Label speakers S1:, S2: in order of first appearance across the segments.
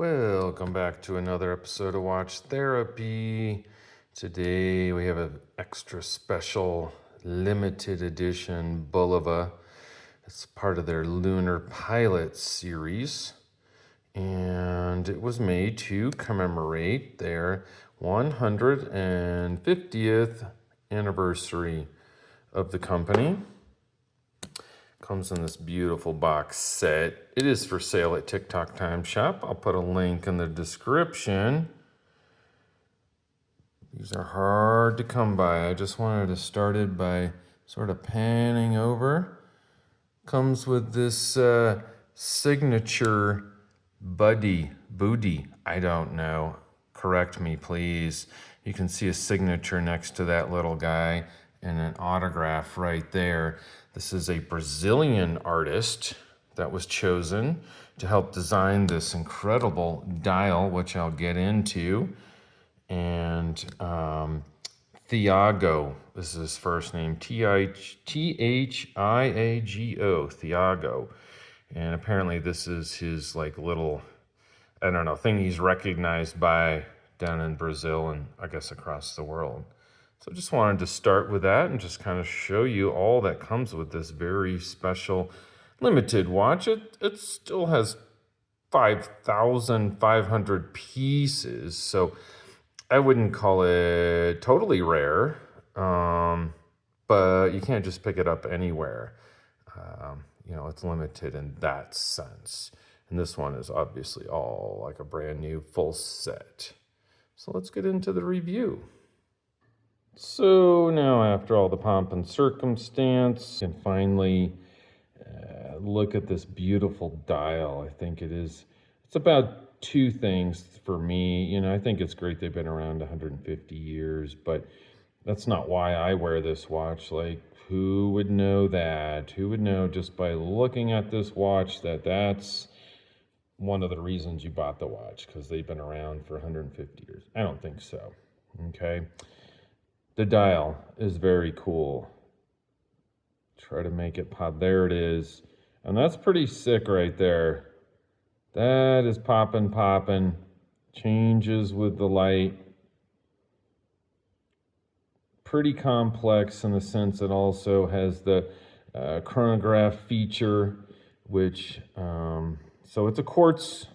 S1: Welcome back to another episode of Watch Therapy. Today we have an extra special limited edition Bulova. It's part of their Lunar pilot series. And it was made to commemorate their 150th anniversary of the company. Comes in this beautiful box set. It is for sale at Tick Tock Time Shop. I'll put a link in the description. These are hard to come by. I just wanted to start it by sort of panning over. Comes with this signature Buddi, I don't know. Correct me, please. You can see a signature next to that little guy and an autograph right there. This is a Brazilian artist that was chosen to help design this incredible dial, which I'll get into. And Thiago, this is his first name, Thiago, Thiago. And apparently this is his little, thing he's recognized by down in Brazil and I guess across the world. So just wanted to start with that and just kind of show you all that comes with this very special limited watch. It still has 5,500 pieces, so I wouldn't call it totally rare, but you can't just pick it up anywhere. It's limited in that sense. And this one is obviously all like a brand new full set. So let's get into the review. So now, after all the pomp and circumstance, you can finally look at this beautiful dial. I think it's about two things for me. I think it's great they've been around 150 years, but that's not why I wear this watch. Who would know that? Who would know just by looking at this watch that that's one of the reasons you bought the watch, because they've been around for 150 years? I don't think so. Okay. The dial is very cool. Try to make it pop. There it is. And that's pretty sick right there. That is popping. Changes with the light. Pretty complex in the sense it also has the chronograph feature, which, so it's a quartz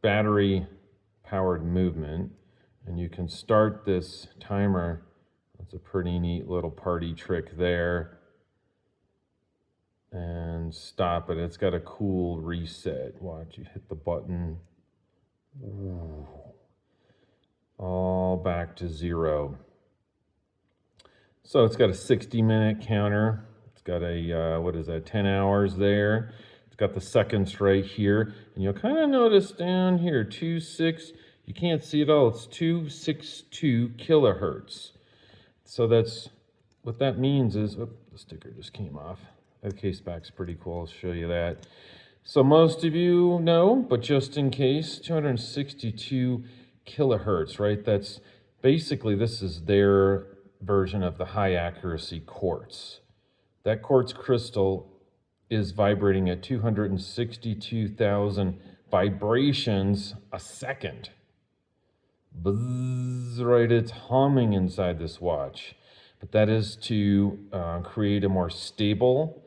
S1: battery powered movement. And you can start this timer. That's a pretty neat little party trick there. And stop it. It's got a cool reset. Watch, you hit the button. Ooh. All back to zero. So it's got a 60-minute counter. It's got a, 10 hours there. It's got the seconds right here. And you'll kind of notice down here, 2.6. You can't see it all. It's 262 kilohertz. So that's what that means is, the sticker just came off. That case back's pretty cool. I'll show you that. So most of you know, but just in case, 262 kilohertz, right? That's basically, this is their version of the high accuracy quartz. That quartz crystal is vibrating at 262,000 vibrations a second. Buzz, right, it's humming inside this watch. But that is to create a more stable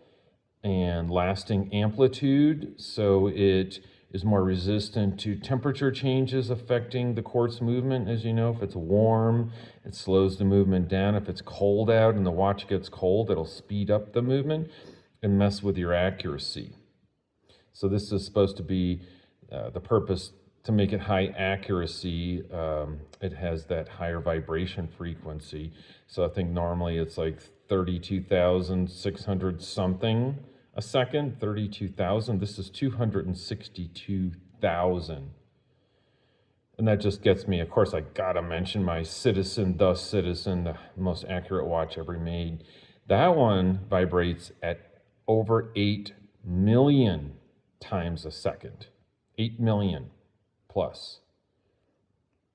S1: and lasting amplitude, so it is more resistant to temperature changes affecting the quartz movement. As you know, if it's warm, it slows the movement down. If it's cold out and the watch gets cold, it'll speed up the movement and mess with your accuracy. So this is supposed to be the purpose to make it high accuracy. It has that higher vibration frequency. So I think normally it's like 32,600 something a second, 32,000. This is 262,000. And that just gets me, of course, I gotta mention my Citizen, the most accurate watch ever made. That one vibrates at over 8 million times a second. 8 million. Plus.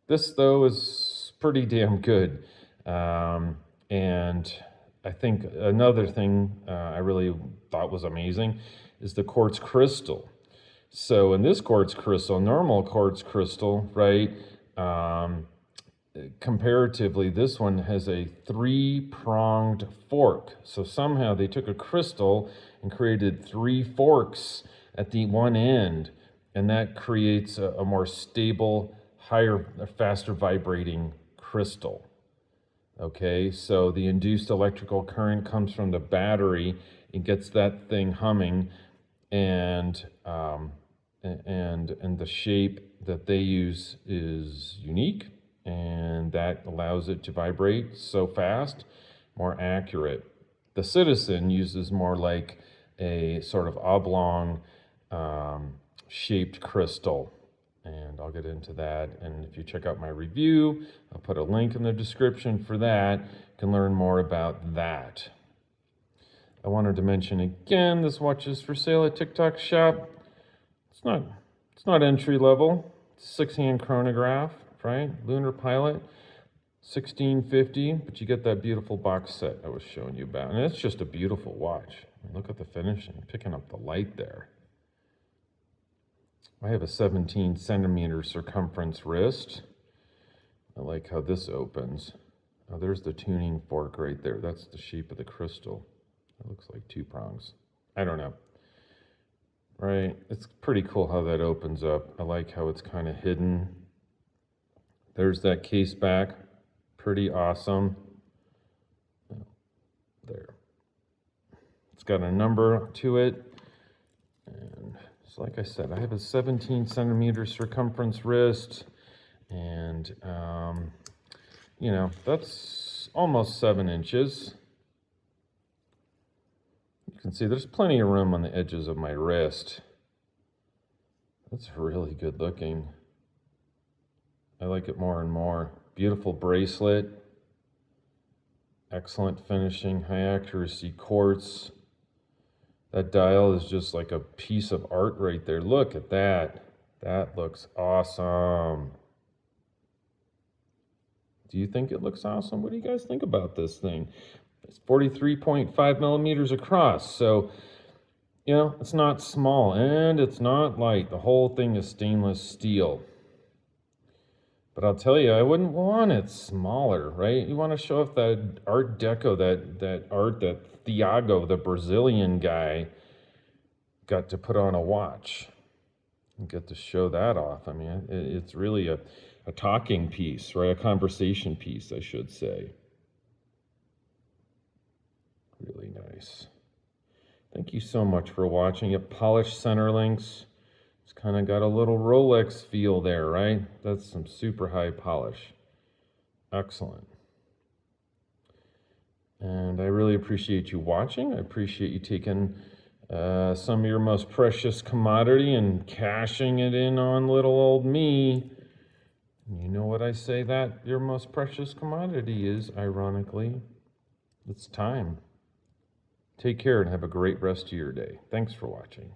S1: This, though, is pretty damn good. And I think another thing I really thought was amazing is the quartz crystal. So in this quartz crystal, normal quartz crystal, right, comparatively, this one has a 3-pronged fork. So somehow they took a crystal and created 3 forks at the one end, and that creates a more stable, higher, faster vibrating crystal. Okay, so the induced electrical current comes from the battery. It gets that thing humming, and the shape that they use is unique, and that allows it to vibrate so fast, more accurate. The Citizen uses more like a sort of oblong shaped crystal, and I'll get into that. And if you check out my review, I'll put a link in the description for that. You can learn more about that. I wanted to mention again, this watch is for sale at Tick Tock shop. It's not entry level. It's a 6-hand chronograph, right? Lunar Pilot, $16.50, but you get that beautiful box set I was showing you about. And it's just a beautiful watch. Look at the finishing, picking up the light there. I have a 17-centimeter circumference wrist. I like how this opens. Oh, there's the tuning fork right there. That's the shape of the crystal. It looks like 2 prongs. I don't know. Right, it's pretty cool how that opens up. I like how it's kind of hidden. There's that case back. Pretty awesome. There. It's got a number to it. And so like I said, I have a 17-centimeter circumference wrist. And, you know, that's almost 7 inches. You can see there's plenty of room on the edges of my wrist. That's really good looking. I like it more and more. Beautiful bracelet. Excellent finishing, high accuracy quartz. That dial is just like a piece of art right there. Look at that. That looks awesome. Do you think it looks awesome? What do you guys think about this thing? It's 43.5 millimeters across, so, you know, it's not small, and it's not light. The whole thing is stainless steel. But I'll tell you, I wouldn't want it smaller, right? You want to show off that Art Deco, that art that Thiago, the Brazilian guy, got to put on a watch. And get to show that off. I mean, it's really a talking piece, right? A conversation piece, I should say. Really nice. Thank you so much for watching it. Polished center links. It's kind of got a little Rolex feel there, right? That's some super high polish. Excellent. And I really appreciate you watching. I appreciate you taking some of your most precious commodity and cashing it in on little old me. You know what I say that your most precious commodity is, ironically? It's time. Take care and have a great rest of your day. Thanks for watching.